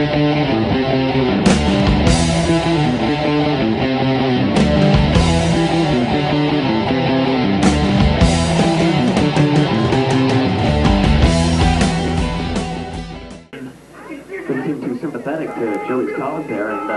Didn't seem too sympathetic to Joey's cause there, and I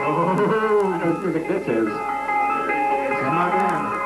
know whose music this is. It's my man.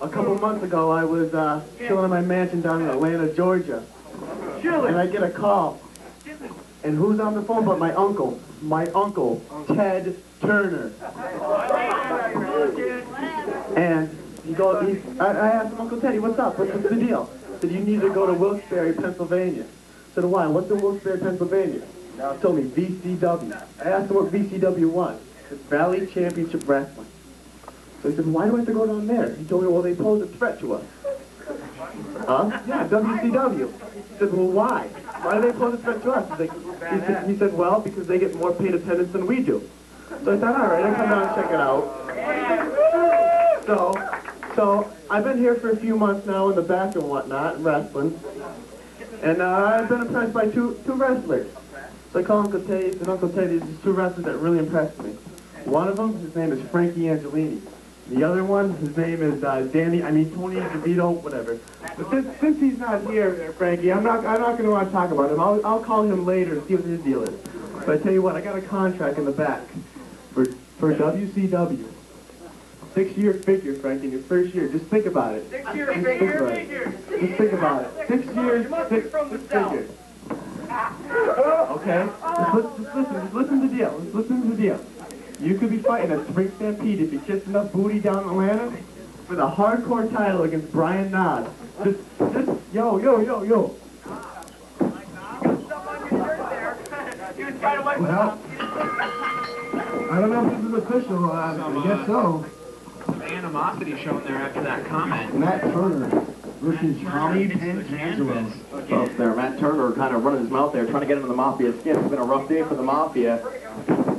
A couple months ago, I was chilling in my mansion down in Atlanta, Georgia, and I get a call. And who's on the phone but my uncle? My uncle, Ted Turner. And I asked him, Uncle Teddy, what's up? What's the deal? He said, you need to go to Wilkes-Barre, Pennsylvania. I said, why? What's in Wilkes-Barre, Pennsylvania? He told me VCW. I asked him what VCW was. It's Valley Championship Wrestling. So he said, why do I have to go down there? He told me, well, they pose a threat to us. Huh? Yeah, WCW. He said, well, why? Why do they pose a threat to us? He said, well, because they get more paid attendance than we do. So I thought, all right, I'll come down and check it out. So I've been here for a few months now in the back and whatnot, wrestling. And I've been impressed by two wrestlers. So I call Uncle Teddy, and Uncle Teddy, there's two wrestlers that really impressed me. One of them, his name is Frankie Angelini. The other one, his name is Tony DeVito, whatever. But since he's not here, Frankie, I'm not going to want to talk about him. I'll call him later to see what his deal is. But I tell you what, I got a contract in the back for WCW. 6-year figure, Frankie, in your first year. Just think about it. 6-year figure? Just think about it. 6 years, six figures. Okay? Just listen to the deal. Just listen to the deal. You could be fighting a spring stampede if you kissed enough booty down in Atlanta for the hardcore title against Brian Nod. Just, yo. Well, I don't know if this is official. I guess so. Some animosity shown there after that comment. Matt Turner versus Tommy Pentangelo. Well, there, Matt Turner kind of running his mouth there, trying to get him in the Mafia skin. It's been a rough day for the Mafia.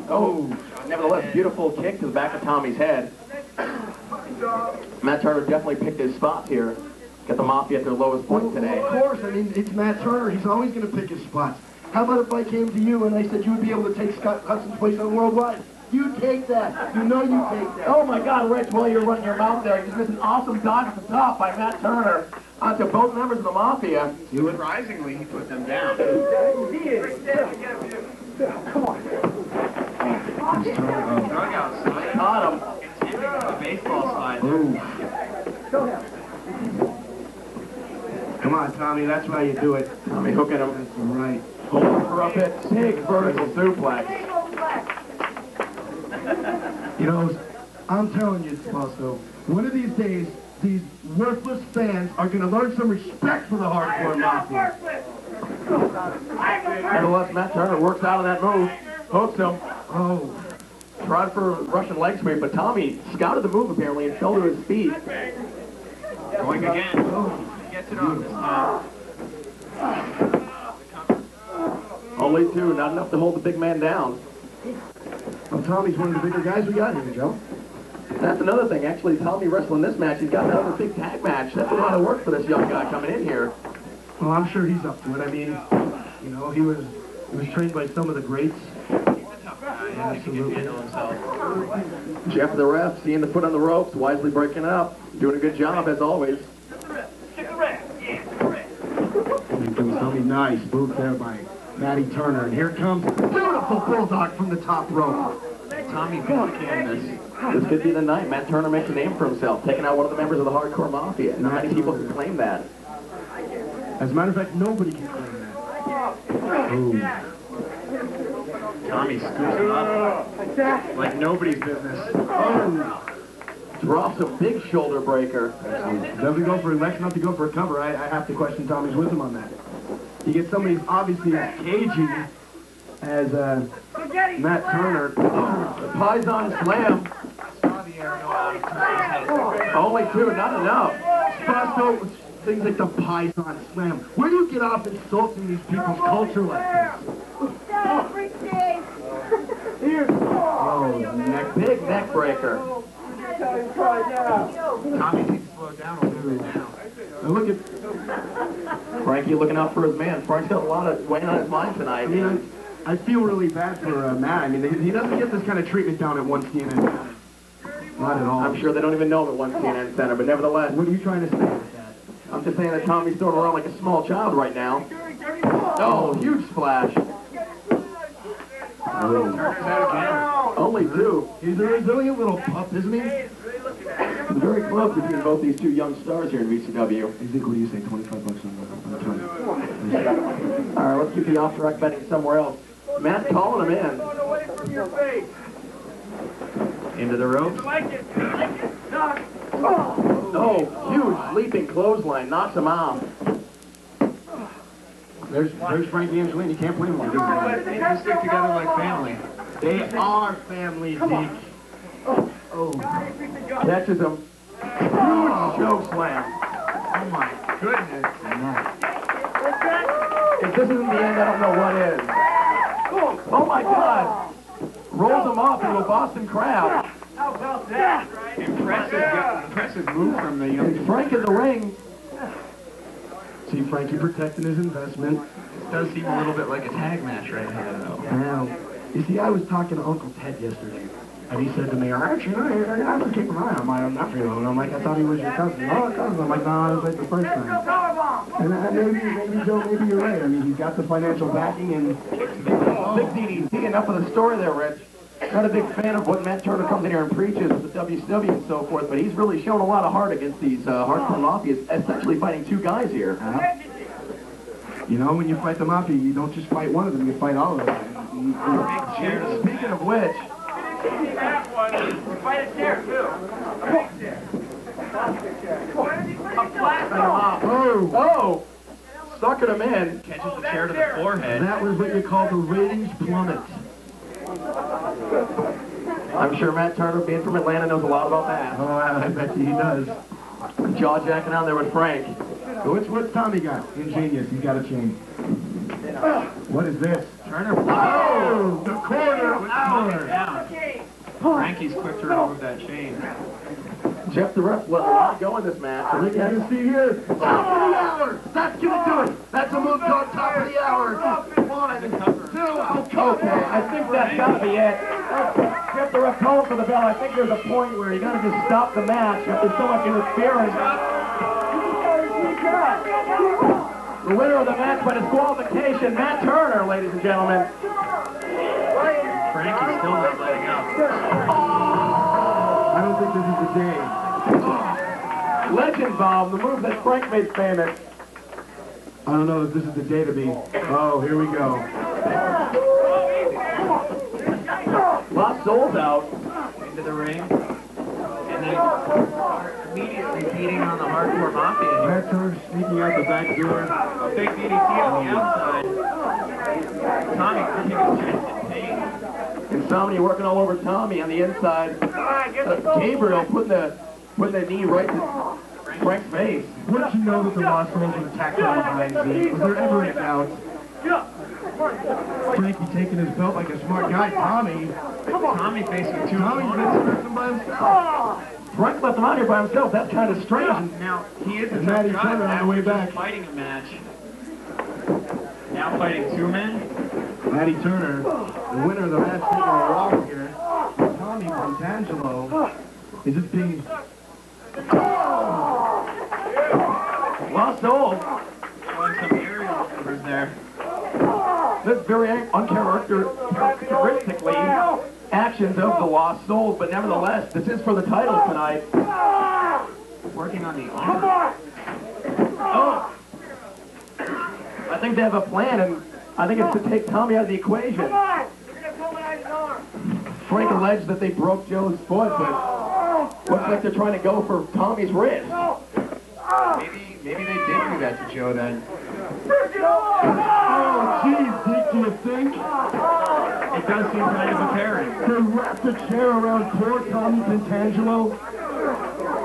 Oh, nevertheless, beautiful kick to the back of Tommy's head. Matt Turner definitely picked his spots here. Got the Mafia at their lowest point today. Of course, I mean, it's Matt Turner. He's always going to pick his spots. How about if I came to you and I said you would be able to take Scott Hudson's place on Worldwide? You take that. You know you take that. Oh my God, Rich, while you're running your mouth there, you just missed an awesome dodge at the top by Matt Turner onto both members of the Mafia. Surprisingly, he put them down. Come on. Dugout side. Caught him. Intending on the baseball side. Go ahead. Come on, Tommy. That's why you do it. Tommy hooking him. That's right. Holding for up hit. Big vertical suplex. You know, I'm telling you, Fausto, one of these days, these worthless fans are going to learn some respect for the hardcore Mafia. Nevertheless, Matt Turner works out of that move. Hooks him. Oh. Tried for a Russian leg sweep, but Tommy scouted the move apparently and fell to his feet. Going again. Oh, he gets it on this time. Only two, not enough to hold the big man down. Well, Tommy's one of the bigger guys we got here, Joe. That's another thing. Actually, Tommy wrestling this match. He's got another big tag match. That's a lot of work for this young guy coming in here. Well, I'm sure he's up to it. I mean, you know, he was trained by some of the greats. Absolutely. Jeff the ref, seeing the foot on the ropes, wisely breaking up. Doing a good job, as always. Here comes Tommy. Nice move there by Matty Turner. And here comes beautiful bulldog from the top rope. Tommy back canvas. This could be the night Matt Turner makes a name for himself, taking out one of the members of the Hardcore Mafia. Not many people can claim that. As a matter of fact, nobody can claim that. Ooh. Tommy scoops him up like nobody's business. Drops a big shoulder breaker. Doesn't go for elects not to go for a cover. I have to question Tommy's wisdom on that. You get somebody who's obviously as cagey as Matt Turner. The Pison slam. Only two, not enough. Spasto, things like the Pison slam. Where do you get off insulting these people's culture like this? Oh, big neck breaker. Tommy needs to slow down a little bit now. Now look at Frankie looking out for his man. Frank's got a lot of weight on his mind tonight. I mean, I feel really bad for Matt. I mean, he doesn't get this kind of treatment down at one CNN. Not at all. I'm sure they don't even know him at one CNN center, but nevertheless. What are you trying to say with that? I'm just saying that Tommy's throwing around like a small child right now. Oh, huge splash. Turner's out again. Only two. He's a resilient little pup, isn't he? Very close between both these two young stars here in VCW. I think, what do you say, 25 bucks on Tony? All right, let's keep the off-track betting somewhere else. Matt calling him in. Into the ropes. Oh, huge leaping clothesline. Knocks him out. There's Frankie and Angelina. You can't blame them. They just stick together like family. They are family, Zeke. Oh. Catches him. Huge choke slam. Oh my goodness. If this isn't the end, I don't know what is. Oh my God. Rolls him off into a Boston Crab. How about that? Impressive move from the young. And Frank in the ring. See Frankie protecting his investment. It does seem a little bit like a tag match right here, though. Now, you see, I was talking to Uncle Ted yesterday, and he said to me, actually, I'm going to keep an eye on my nephew. And I'm like, I thought he was your cousin. Oh, cousin. I'm like, no, it was like the first time. And maybe, Joe, maybe you're right. I mean, he's got the financial backing, and Big DDT, enough of the story there, Rich. Not a big fan of what Matt Turner comes in here and preaches with the WCW and so forth, but he's really shown a lot of heart against these hardcore mafias, essentially fighting two guys here. You know, when you fight the mafia, you don't just fight one of them, you fight all of them. Speaking of which, Fight a chair, too. oh, suckered him in. Catches the chair to the forehead. That was what you call the ratings plummet. I'm sure Matt Turner, being from Atlanta, knows a lot about that. Oh, I bet you he does. Jaw jacking on there with Frank. So what's Tommy got? Ingenious, he's got a chain. What is this? Turner. Oh, the corner hour. Down. Frankie's quick to remove that chain. Jeff the ref let a lot go in this match. Look at you see here. Top of the hour. That's gonna do it. That's a move called top of the hour. 1, 2, Okay, I think that's got to be it. Jeff the ref calling for the bell. I think there's a point where you got to just stop the match if there's so much interference. The winner of the match by disqualification, Matt Turner, ladies and gentlemen. Frankie's still not letting up. I don't think this is the day. Legend bomb, the move that Frank made famous. I don't know if this is the day to be. Oh, here we go. Lost Souls out. Into the ring. And then immediately beating on the hardcore mafia here. Matt Turner sneaking out the back door. A big DDT on the outside. Tommy gripping his chest in pain. Insomnia working all over Tommy on the inside. Gabriel putting the knee right to Frank's face. Wouldn't you know that the Lost Souls would attack from behind me? Was there ever a doubt? Frankie taking his belt like a smart guy. Tommy facing two Tommy's been him by himself. Frank left him out here by himself. That's kind of strange. Now, he is a And tough Matty guy Turner on the way after back. just fighting a match. Now fighting two men. Matty Turner, the winner of the match, taking a walk here. Tommy Montangelo is just being... Lost Souls. Showing some aerial maneuvers there. This very uncharacteristically actions of the Lost Souls, but nevertheless, this is for the titles tonight. Working on the arm. Oh. I think they have a plan, and I think it's to take Tommy out of the equation. Frank alleged that they broke Joe's foot, but looks like they're trying to go for Tommy's wrist. Maybe they did do that to Joe then. Oh, geez, Dick, do you think? It does seem kind of apparent. They wrapped a chair around poor Tommy Pentangelo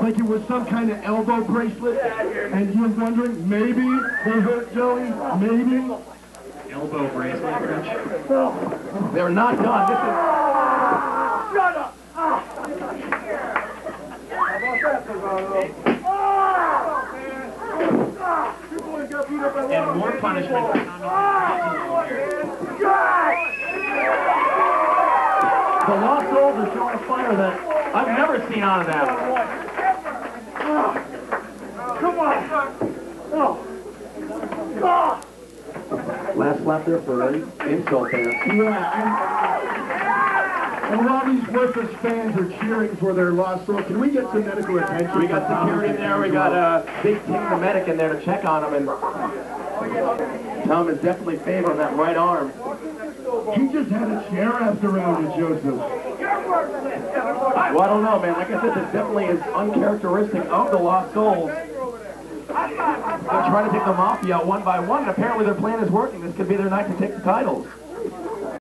like it was some kind of elbow bracelet, and you're wondering, maybe they hurt Joey, maybe? Elbow bracelet, Rich. They're not done. This is... Shut up! And more punishment for Tommy. The Lost Souls are showing a fire that I've never seen out of them. Come on! last slap there for an insult there. Yeah, and while these worthless fans are cheering for their lost soul, can we get some medical attention? We got security there. We got Big Tim the medic in there to check on him, and Tom is definitely favoring that right arm. He just had a chair wrapped around it, Joseph. Well, I don't know, man. Like I said, this definitely is uncharacteristic of the Lost Souls. They're trying to take the Mafia out one by one, and apparently their plan is working. This could be their night to take the titles.